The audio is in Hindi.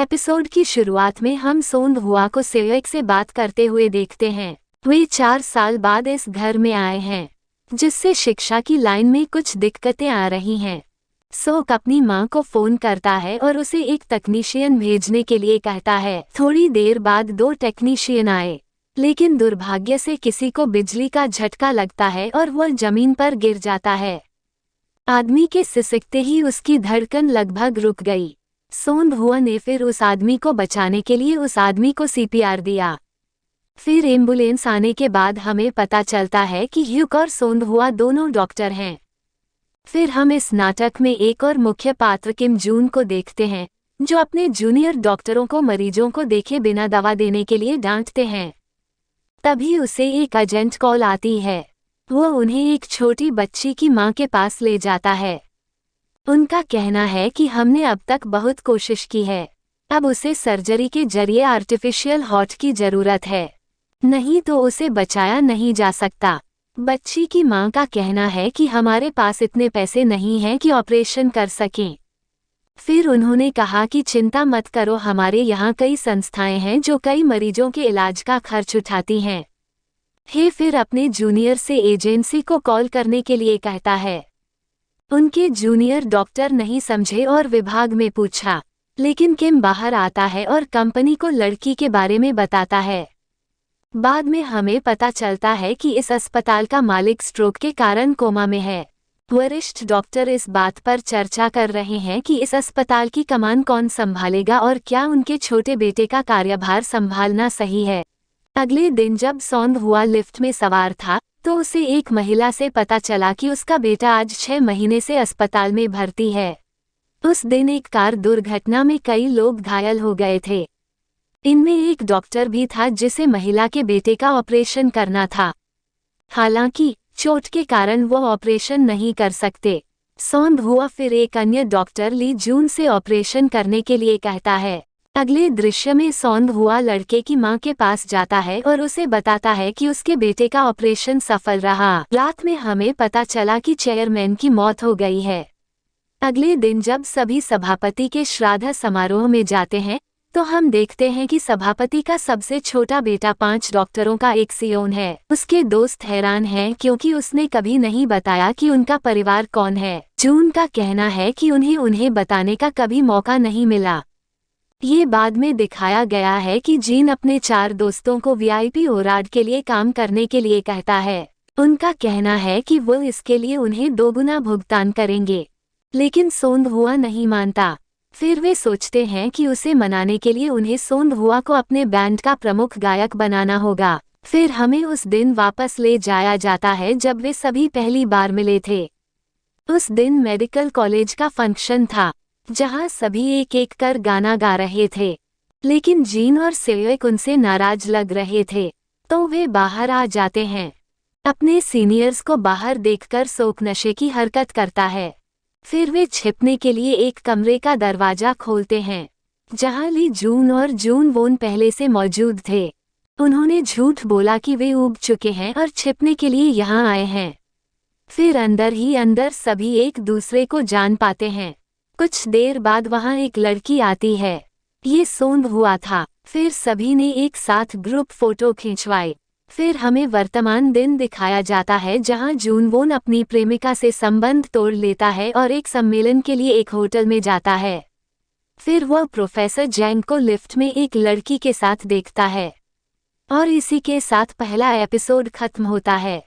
एपिसोड की शुरुआत में हम सोंग हुआ को सेयोक से बात करते हुए देखते हैं। वे 4 साल बाद इस घर में आए हैं, जिससे शिक्षा की लाइन में कुछ दिक्कतें आ रही हैं। सोक अपनी मां को फोन करता है और उसे एक तकनीशियन भेजने के लिए कहता है। थोड़ी देर बाद 2 टेक्नीशियन आए, लेकिन दुर्भाग्य से किसी को बिजली का झटका लगता है और वह जमीन पर गिर जाता है। आदमी के सिसकते ही उसकी धड़कन लगभग रुक गई। सोंग हुआ ने फिर उस आदमी को बचाने के लिए उस आदमी को सीपीआर दिया। फिर एम्बुलेंस आने के बाद हमें पता चलता है कि ह्यूक और सोंग हुआ दोनों डॉक्टर हैं। फिर हम इस नाटक में एक और मुख्य पात्र किम जून को देखते हैं, जो अपने जूनियर डॉक्टरों को मरीजों को देखे बिना दवा देने के लिए डांटते हैं। तभी उसे एक अर्जेंट कॉल आती है। वो उन्हें एक छोटी बच्ची की मां के पास ले जाता है। उनका कहना है कि हमने अब तक बहुत कोशिश की है, अब उसे सर्जरी के जरिए आर्टिफिशियल हार्ट की जरूरत है, नहीं तो उसे बचाया नहीं जा सकता। बच्ची की मां का कहना है कि हमारे पास इतने पैसे नहीं हैं कि ऑपरेशन कर सकें। फिर उन्होंने कहा कि चिंता मत करो, हमारे यहाँ कई संस्थाएं हैं जो कई मरीजों के इलाज का खर्च उठाती हैं। हे फिर अपने जूनियर से एजेंसी को कॉल करने के लिए कहता है। उनके जूनियर डॉक्टर नहीं समझे और विभाग में पूछा, लेकिन किम बाहर आता है और कंपनी को लड़की के बारे में बताता है। बाद में हमें पता चलता है कि इस अस्पताल का मालिक स्ट्रोक के कारण कोमा में है। वरिष्ठ डॉक्टर इस बात पर चर्चा कर रहे हैं कि इस अस्पताल की कमान कौन संभालेगा और क्या उनके छोटे बेटे का कार्यभार संभालना सही है। अगले दिन जब सोंग हुआ लिफ्ट में सवार था, तो उसे एक महिला से पता चला कि उसका बेटा आज 6 महीने से अस्पताल में भर्ती है। उस दिन एक कार दुर्घटना में कई लोग घायल हो गए थे। इनमें एक डॉक्टर भी था जिसे महिला के बेटे का ऑपरेशन करना था। हालांकि चोट के कारण वो ऑपरेशन नहीं कर सकते। सोंग हुआ फिर एक अन्य डॉक्टर ली जून से ऑपरेशन करने के लिए कहता है। अगले दृश्य में सोंग हुआ लड़के की मां के पास जाता है और उसे बताता है कि उसके बेटे का ऑपरेशन सफल रहा। रात में हमें पता चला कि चेयरमैन की मौत हो गई है। अगले दिन जब सभी सभापति के श्राद्ध समारोह में जाते हैं, तो हम देखते हैं कि सभापति का सबसे छोटा बेटा 5 डॉक्टरों का एक सियोन है। उसके दोस्त हैरान हैं क्योंकि उसने कभी नहीं बताया कि उनका परिवार कौन है। जून का कहना है कि उन्हें बताने का कभी मौका नहीं मिला। ये बाद में दिखाया गया है कि जीन अपने 4 दोस्तों को वीआईपी ओराड के लिए काम करने के लिए कहता है। उनका कहना है कि वो इसके लिए उन्हें 2 गुना भुगतान करेंगे, लेकिन सोंग हुआ नहीं मानता। फिर वे सोचते हैं कि उसे मनाने के लिए उन्हें सोंग हुआ को अपने बैंड का प्रमुख गायक बनाना होगा। फिर हमें उस दिन वापस ले जाया जाता है जब वे सभी पहली बार मिले थे। उस दिन मेडिकल कॉलेज का फंक्शन था, जहां सभी एक एक कर गाना गा रहे थे, लेकिन जीन और सेयोक उनसे नाराज लग रहे थे, तो वे बाहर आ जाते हैं। अपने सीनियर्स को बाहर देखकर सोक नशे की हरकत करता है। फिर वे छिपने के लिए एक कमरे का दरवाजा खोलते हैं, जहां ली जून और जून वोन पहले से मौजूद थे। उन्होंने झूठ बोला कि वे उब चुके हैं और छिपने के लिए यहाँ आए हैं। फिर अंदर ही अंदर सभी एक दूसरे को जान पाते हैं। कुछ देर बाद वहां एक लड़की आती है। ये सोंग हुआ था। फिर सभी ने एक साथ ग्रुप फोटो खिंचवाए। फिर हमें वर्तमान दिन दिखाया जाता है जहां जूनवोन अपनी प्रेमिका से संबंध तोड़ लेता है और एक सम्मेलन के लिए एक होटल में जाता है। फिर वह प्रोफेसर जैंग को लिफ्ट में एक लड़की के साथ देखता है। और इसी के साथ पहला एपिसोड खत्म होता है।